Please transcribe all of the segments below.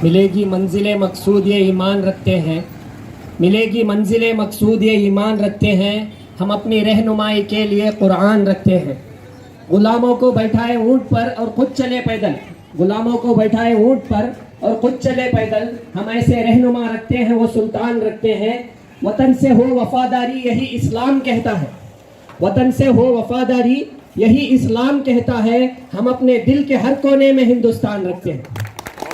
मिलेगी मंजिल मकसूद ये ईमान रखते हैं, मिलेगी मंजिल मकसूद ये ईमान रखते हैं, हम अपनी रहनुमाई के लिए कुरान रखते हैं। गुलामों को बैठाए ऊंट पर और खुद चले पैदल, गुलामों को बैठाए ऊंट पर और खुद चले पैदल, हम ऐसे रहनुमा रखते हैं, वो सुल्तान रखते हैं। वतन से हो वफादारी यही इस्लाम कहता है, वतन से हो वफादारी यही इस्लाम कहता है, हम अपने दिल के हर कोने में हिंदुस्तान रखते हैं।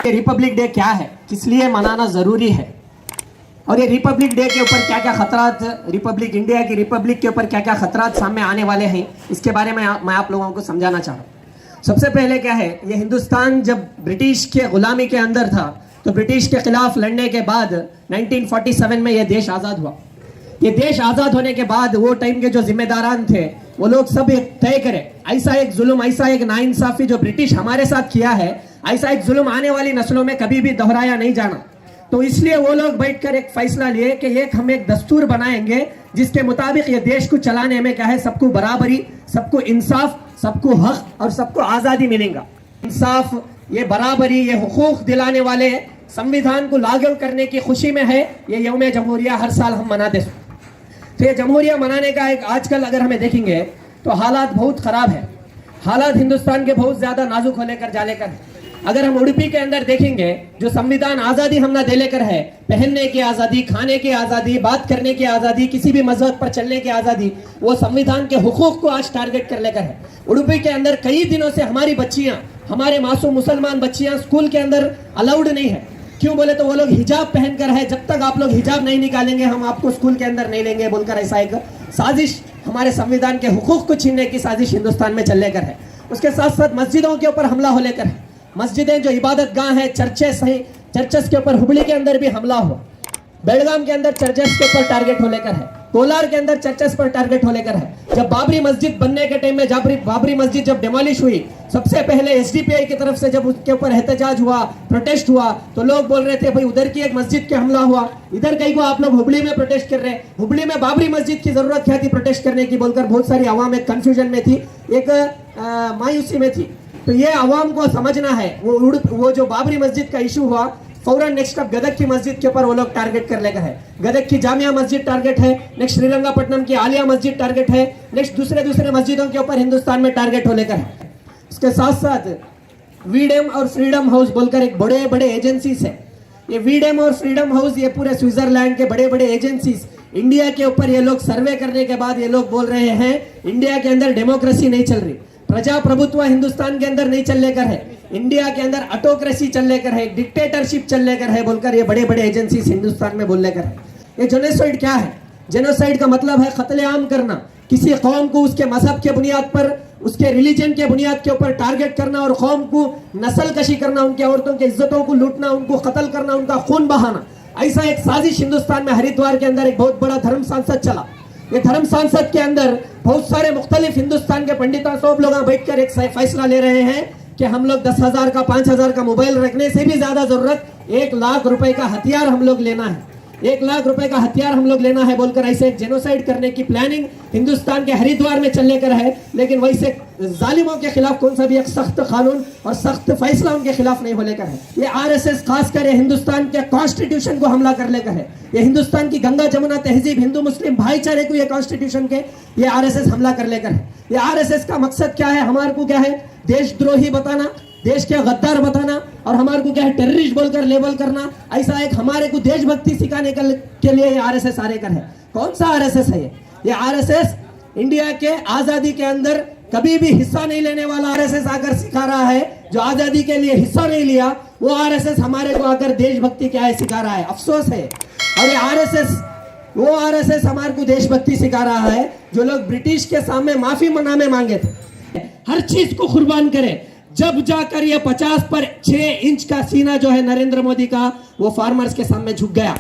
रिपब्लिक डे क्या है, किस लिए मनाना ज़रूरी है, और ये रिपब्लिक डे के ऊपर क्या क्या खतरात, रिपब्लिक इंडिया की रिपब्लिक के ऊपर क्या क्या खतरात सामने आने वाले हैं, इसके बारे में मैं आप लोगों को समझाना चाह रहा हूँ। सबसे पहले क्या है, ये हिंदुस्तान जब ब्रिटिश के गुलामी के अंदर था तो ब्रिटिश के खिलाफ लड़ने के बाद 1947 में ये देश आज़ाद हुआ। ये देश आज़ाद होने के बाद वो टाइम के जो जिम्मेदारान थे वो लोग सब तय करें, ऐसा एक जुल्म, ऐसा एक नाइंसाफ़ी जो ब्रिटिश हमारे साथ किया है, ऐसा एक जुल्म आने वाली नस्लों में कभी भी दोहराया नहीं जाना। तो इसलिए वो लोग बैठकर एक फैसला लिए कि एक हम एक दस्तूर बनाएंगे जिसके मुताबिक ये देश को चलाने में क्या है, सबको बराबरी, सबको इंसाफ, सबको हक और सबको आज़ादी मिलेगा। इंसाफ, ये बराबरी, ये हुकूक दिलाने वाले संविधान को लागू करने की खुशी में है ये यौम जमहूरिया हर साल हम मनाते हैं। तो ये जमहूरिया मनाने का एक आजकल अगर हमें देखेंगे तो हालात बहुत ख़राब है, हालात हिंदुस्तान के बहुत ज़्यादा नाजुक हो लेकर जा लेकर। अगर हम उड़पी के अंदर देखेंगे जो संविधान आज़ादी हमने दे लेकर है, पहनने की आज़ादी, खाने की आज़ादी, बात करने की आज़ादी, किसी भी मजहब पर चलने की आज़ादी, वो संविधान के हुकूक को आज टारगेट कर लेकर है। उड़पी के अंदर कई दिनों से हमारी बच्चियां, हमारे मासूम मुसलमान बच्चियां स्कूल के अंदर अलाउड नहीं है। क्यों बोले तो वो लोग हिजाब पहनकर है, जब तक आप लोग हिजाब नहीं निकालेंगे हम आपको स्कूल के अंदर नहीं लेंगे बोलकर ऐसा एक साजिश, हमारे संविधान के हुकूक को छीनने की साजिश हिंदुस्तान में चल लेकर है। उसके साथ साथ मस्जिदों के ऊपर हमला हो लेकर है, मस्जिदें जो इबादत गाह है, चर्चेस हैं, चर्चेस के ऊपर हुबली के अंदर भी हमला हुआ, बेलगाम के अंदर चर्चेस के ऊपर टारगेट हो लेकर है, कोलार के अंदर चर्चेस पर टारगेट हो लेकर है। जब बाबरी मस्जिद बनने के टाइम में बाबरी मस्जिद जब डिमोलिश हुई, सबसे पहले एसडीपीआई की तरफ से जब उसके ऊपर एहतजाज हुआ, प्रोटेस्ट हुआ, तो लोग बोल रहे थे भाई उधर की एक मस्जिद के हमला हुआ, इधर कहीं को आप लोग हुबली में प्रोटेस्ट कर रहे हैं, हुबली में बाबरी मस्जिद की जरूरत क्या थी प्रोटेस्ट करने की बोलकर बहुत सारी आवाम एक कंफ्यूजन में थी, एक मायूसी में थी। तो ये आवाम को समझना है, वो जो बाबरी मस्जिद का इशू हुआ, फौरन नेक्स्ट अब गदक की मस्जिद के ऊपर वो लोग टारगेट कर लेकर है, गदक की जामिया मस्जिद टारगेट है, नेक्स्ट श्रीरंगापट्टनम की आलिया मस्जिद टारगेट है, नेक्स्ट दूसरे मस्जिदों के ऊपर हिंदुस्तान में टारगेट हो लेकर है। इसके साथ साथ वीडेम और फ्रीडम हाउस बोलकर एक बड़े बड़े एजेंसीज है, ये वीडेम और फ्रीडम हाउस ये पूरे स्विट्जरलैंड के बड़े बड़े एजेंसीज इंडिया के ऊपर ये लोग सर्वे करने के बाद ये लोग बोल रहे हैं इंडिया के अंदर डेमोक्रेसी नहीं चल रही, प्रजाप्रभुत्व हिंदुस्तान के अंदर नहीं चल लेकर है, इंडिया के अंदर ऑटोक्रेसी चल लेकर है, डिक्टेटरशिप चल लेकर है बोलकर ये बड़े बड़े एजेंसीज हिंदुस्तान में बोल लेकर है। ये जेनोसाइड क्या है, जेनोसाइड का मतलब है कत्लेआम करना, किसी कौम को उसके मजहब के बुनियाद पर, उसके रिलीजन के बुनियाद के ऊपर टारगेट करना और कौम को नस्ल कशी करना, उनके औरतों की इज्जतों को लूटना, उनको कत्ल करना, उनका खून बहाना, ऐसा एक साजिश हिंदुस्तान में हरिद्वार के अंदर एक बहुत बड़ा धर्म सांसद चला। ये धर्म सांसद के अंदर बहुत सारे मुख्तलिफ हिंदुस्तान के पंडितों सब लोग बैठकर एक फैसला ले रहे हैं कि हम लोग 10,000 का 5,000 का मोबाइल रखने से भी ज्यादा जरूरत 1 लाख रुपए का हथियार हम लोग लेना है, 1 लाख रुपए का हथियार हम लोग लेना है बोलकर ऐसे एक जेनोसाइड करने की प्लानिंग हिंदुस्तान के हरिद्वार में चलने कर है। लेकिन वैसे जालिमों के खिलाफ कौन सा भी एक सख्त कानून और सख्त फैसला उनके खिलाफ नहीं हो लेकर है। ये आरएसएस खासकर हिंदुस्तान के कॉन्स्टिट्यूशन को हमला कर लेकर है, ये हिंदुस्तान की गंगा जमुना तहजीब, हिंदू मुस्लिम भाईचारे को ये कॉन्स्टिट्यूशन के ये आरएसएस हमला कर लेकर है। ये आरएसएस का मकसद क्या है, हमारे को क्या है, देशद्रोही बताना, देश के गद्दार बताना और हमारे को क्या है टेररिस्ट बोलकर लेबल करना, ऐसा एक हमारे को देशभक्ति सिखाने के लिए ये आरएसएस आरेकर है। कौन सा आरएसएस है ये आरएसएस इंडिया के आजादी के अंदर कभी भी हिस्सा नहीं लेने वाला आरएसएस आकर सिखा रहा है, जो आजादी के लिए हिस्सा नहीं लिया वो आरएसएस हमारे को आकर देशभक्ति क्या है सिखा रहा है। अफसोस है, और ये आरएसएस वो आरएसएस हमारे को देशभक्ति सिखा रहा है जो लोग ब्रिटिश के सामने माफी मनामे मांगे थे, हर चीज को कुर्बान करे, जब जाकर ये 50 पर 6 इंच का सीना जो है नरेंद्र मोदी का वो फार्मर्स के सामने झुक गया।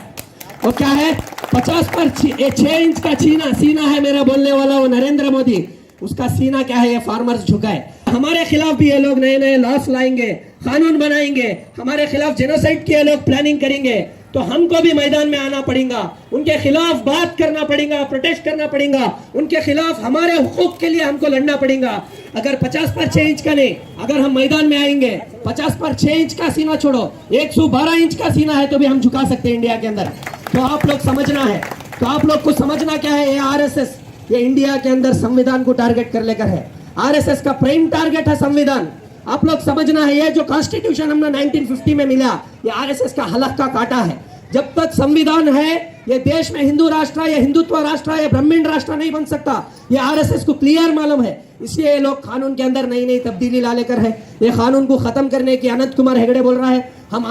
वो क्या है, 50 पर 6 इंच का सीना है मेरा बोलने वाला वो नरेंद्र मोदी, उसका सीना क्या है ये फार्मर्स झुकाए। हमारे खिलाफ भी ये लोग नए नए लॉस लाएंगे, कानून बनाएंगे, हमारे खिलाफ जेनोसाइड की ये लोग प्लानिंग करेंगे। तो हमको भी मैदान में आना पड़ेगा, उनके खिलाफ बात करना पड़ेगा, प्रोटेस्ट करना पड़ेगा, उनके खिलाफ हमारे हुकूक के लिए हमको लड़ना पड़ेगा। अगर 50 पर 6 इंच का नहीं, अगर हम मैदान में आएंगे 50 पर 6 इंच का सीना छोड़ो, 112 इंच का सीना है तो भी हम झुका सकते हैं इंडिया के अंदर। तो आप लोग समझना है, तो आप लोग को समझना क्या है, ये आरएसएस ये इंडिया के अंदर संविधान को टारगेट कर लेकर है। आरएसएस का प्राइम टारगेट है संविधान। आप लोग समझना है, ये जो कॉन्स्टिट्यूशन हमने 1950 में मिला, ये आरएसएस का हलक का कांटा है। जब तक संविधान है, ये देश में हिंदू राष्ट्र या हिंदुत्व राष्ट्र या ब्राह्मण राष्ट्र नहीं बन सकता। ये आरएसएस को क्लियर मालूम है, इसलिए ये लोग कानून के अंदर नई नई तब्दीली ला लेकर है। ये कानून को खत्म करने की अनंत कुमार हेगड़े बोल रहा है, हम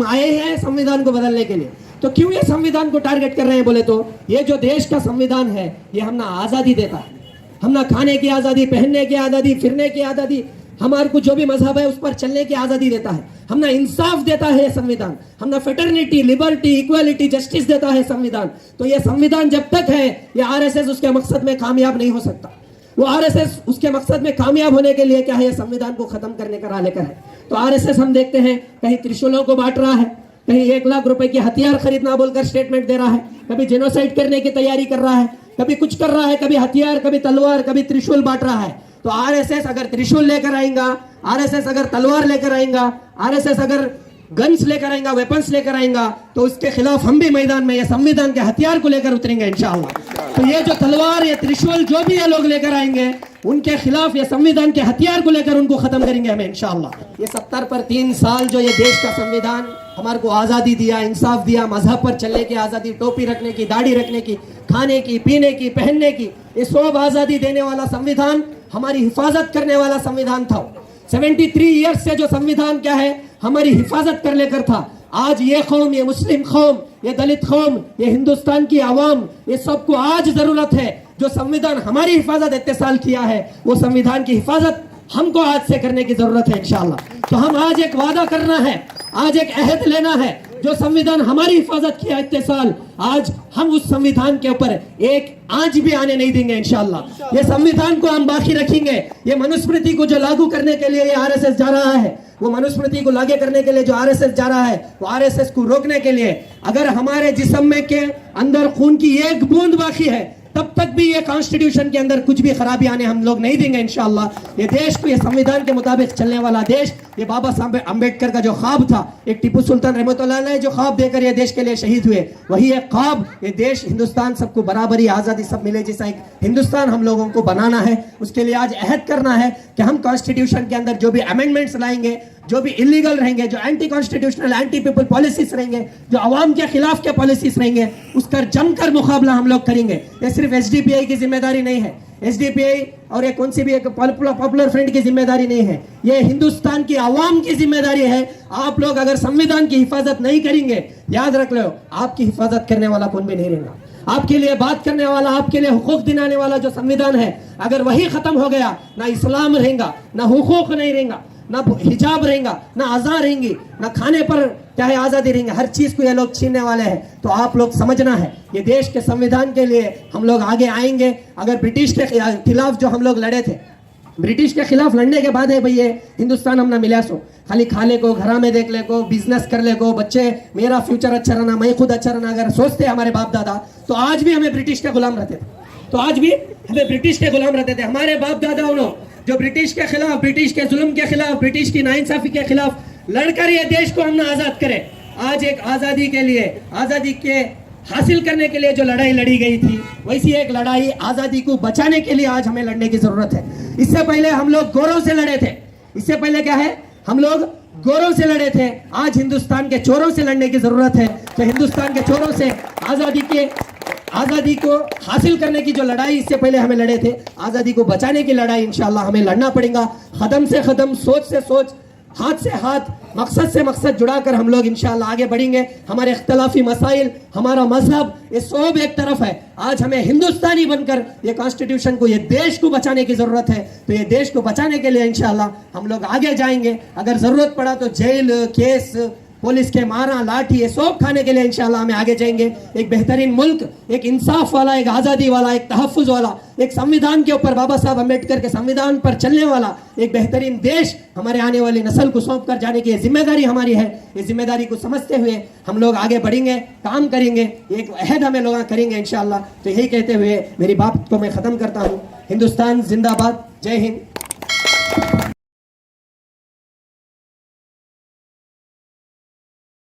आए हैं संविधान को बदलने के लिए। तो क्यों ये संविधान को टारगेट कर रहे हैं बोले तो, ये जो देश का संविधान है ये हमने आजादी देता है, हमने खाने की आजादी, पहनने की आजादी, फिरने की आजादी, हमारे को जो भी मजहब है उस पर चलने की आजादी देता है, हमने इंसाफ देता है संविधान, हमने फेटर्निटी, लिबर्टी, इक्वालिटी, जस्टिस देता है संविधान। तो ये संविधान जब तक है, ये आरएसएस उसके मकसद में कामयाब नहीं हो सकता। वो आरएसएस उसके मकसद में कामयाब होने के लिए क्या है, संविधान को खत्म करने का राह लेकर है। तो आरएसएस हम देखते हैं कहीं त्रिशूलों को बांट रहा है, कहीं 1 लाख रुपए की हथियार खरीदना बोलकर स्टेटमेंट दे रहा है, कभी जेनोसाइड करने की तैयारी कर रहा है, कभी कुछ कर रहा है, कभी हथियार, कभी तलवार, कभी त्रिशूल बांट रहा है। तो आरएसएस अगर त्रिशूल लेकर आएगा, आरएसएस अगर तलवार लेकर आएगा, आरएसएस अगर गन्स लेकर आएगा, वेपन्स लेकर आएगा, तो उसके खिलाफ हम भी मैदान में ये संविधान के हथियार को लेकर उतरेंगे इंशाअल्लाह। तो ये जो तलवार, ये त्रिशूल जो भी ये लोग लेकर आएंगे, उनके खिलाफ ये संविधान के हथियार को लेकर उनको खत्म करेंगे हमें इंशाअल्लाह। ये 70 पर 3 साल जो ये देश का संविधान हमारे को आजादी दिया, इंसाफ दिया, मजहब पर चलने की आजादी, टोपी रखने की, दाढ़ी रखने की, खाने की, पीने की, पहनने की, ये सब आजादी देने वाला संविधान, हमारी हिफाजत करने वाला संविधान था। 73 ईयर्स से जो संविधान क्या है, हमारी हिफाजत कर लेकर था। आज ये कौम, ये मुस्लिम कौम, ये दलित कौम, ये हिंदुस्तान की आवाम, ये सबको आज जरूरत है जो संविधान हमारी हिफाजत इतने साल किया है, वो संविधान की हिफाजत हमको आज से करने की जरूरत है इंशाअल्लाह। तो हम आज एक वादा करना है, आज एक अहद लेना है, जो संविधान हमारी हिफाजत किया इतने साल, आज हम उस संविधान के ऊपर एक आंच भी आने नहीं देंगे इंशाअल्लाह। ये संविधान को हम बाकी रखेंगे। ये मनुस्मृति को जो लागू करने के लिए ये आरएसएस जा रहा है, वो मनुस्मृति को लागू करने के लिए जो आरएसएस जा रहा है, वो आरएसएस को रोकने के लिए, अगर हमारे जिस्म में के अंदर खून की एक बूंद बाकी है, तब तक भी ये कॉन्स्टिट्यूशन के अंदर कुछ भी खराबी आने हम लोग नहीं देंगे इंशाअल्लाह। ये देश को, ये संविधान के मुताबिक चलने वाला देश, ये बाबा साहब अम्बेडकर का जो ख्वाब था, एक टीपू सुल्तान रहमतुल्लाह अलैह जो ख्वाब देकर ये देश के लिए शहीद हुए, वही एक ख्वाब, ये देश, हिंदुस्तान सबको बराबरी, आजादी सब मिले जैसा एक हिंदुस्तान हम लोगों को बनाना है। उसके लिए आज अहद करना है कि हम कॉन्स्टिट्यूशन के अंदर जो भी अमेंडमेंट्स लाएंगे, जो भी इलीगल रहेंगे, जो anti constitutional, anti people policies रहेंगे, जो अवाम के खिलाफ के पॉलिसीज रहेंगे, उसका जमकर मुकाबला हम लोग करेंगे। ये सिर्फ एसडीपीआई की जिम्मेदारी नहीं है, एसडीपीआई और ये कौन सी भी एक पॉपुलर फ्रंट की जिम्मेदारी नहीं है, ये हिंदुस्तान की आवाम की जिम्मेदारी है। आप लोग अगर संविधान की हिफाजत नहीं करेंगे, याद रख लो, आपकी हिफाजत करने वाला कौन भी नहीं रहेगा। आपके लिए बात करने वाला, आपके लिए हुकूक दिलाने वाला जो संविधान है, अगर वही खत्म हो गया, ना इस्लाम रहेगा, ना हुकूक नहीं रहेगा, ना हिजाब रहेगा, ना आज़ाद रहेंगी, ना खाने पर चाहे आज़ादी रहेंगे, हर चीज़ को ये लोग छीनने वाले हैं। तो आप लोग समझना है, ये देश के संविधान के लिए हम लोग आगे आएंगे। अगर ब्रिटिश के खिलाफ जो हम लोग लड़े थे, ब्रिटिश के खिलाफ लड़ने के बाद है भाई ये हिंदुस्तान हमने मिला सो, खाली खा ले को, घरा में देख ले को, बिजनेस कर ले को, बच्चे मेरा फ्यूचर अच्छा रहना, मैं खुद अच्छा रहना, अगर सोचते हमारे बाप दादा, तो आज भी हमें ब्रिटिश के गुलाम रहते थे, तो आज भी हमें ब्रिटिश के गुलाम रहते थे। हमारे बाप दादा उन्होंने जो ब्रिटिश के खिलाफ, ब्रिटिश के जुल्म के खिलाफ, ब्रिटिश की नाइंसाफी के खिलाफ लड़कर ये देश को हमने आजाद करे। आज एक आजादी के लिए, आजादी के हासिल करने के लिए जो लड़ाई लड़ी गई थी, वैसी एक लड़ाई आजादी को बचाने के लिए आज हमें लड़ने की जरूरत है। इससे पहले हम लोग गोरों से लड़े थे, इससे पहले क्या है, हम लोग गोरों से लड़े थे। आज हिंदुस्तान के चोरों से लड़ने की जरूरत है। तो हिंदुस्तान के चोरों से आजादी को हासिल करने की जो लड़ाई इससे पहले हमें लड़े थे, आजादी को बचाने की लड़ाई इंशाअल्लाह हमें लड़ना पड़ेगा। कदम से कदम, सोच से सोच, हाथ से हाथ, मकसद से मकसद जुड़ाकर हम लोग इंशाअल्लाह आगे बढ़ेंगे। हमारे इख्तलाफी मसाइल, हमारा मजहब, ये सब एक तरफ है। आज हमें हिंदुस्तानी बनकर ये कॉन्स्टिट्यूशन को, ये देश को बचाने की जरूरत है। तो ये देश को बचाने के लिए इंशाअल्लाह हम लोग आगे जाएंगे। अगर जरूरत पड़ा तो जेल, केस, पुलिस के मारा लाठी ये सब खाने के लिए इंशाल्लाह हमें आगे जाएंगे। एक बेहतरीन मुल्क, एक इंसाफ वाला, एक आज़ादी वाला, एक तहफ़्फ़ुज़ वाला, एक संविधान के ऊपर बाबा साहब अम्बेडकर के संविधान पर चलने वाला एक बेहतरीन देश हमारे आने वाली नस्ल को सौंप कर जाने की जिम्मेदारी हमारी है। इस जिम्मेदारी को समझते हुए हम लोग आगे बढ़ेंगे, काम करेंगे, एक अहद हमें लोग करेंगे इंशाल्लाह। तो यही कहते हुए मेरी बात को मैं ख़त्म करता हूँ। हिंदुस्तान जिंदाबाद, जय हिंद।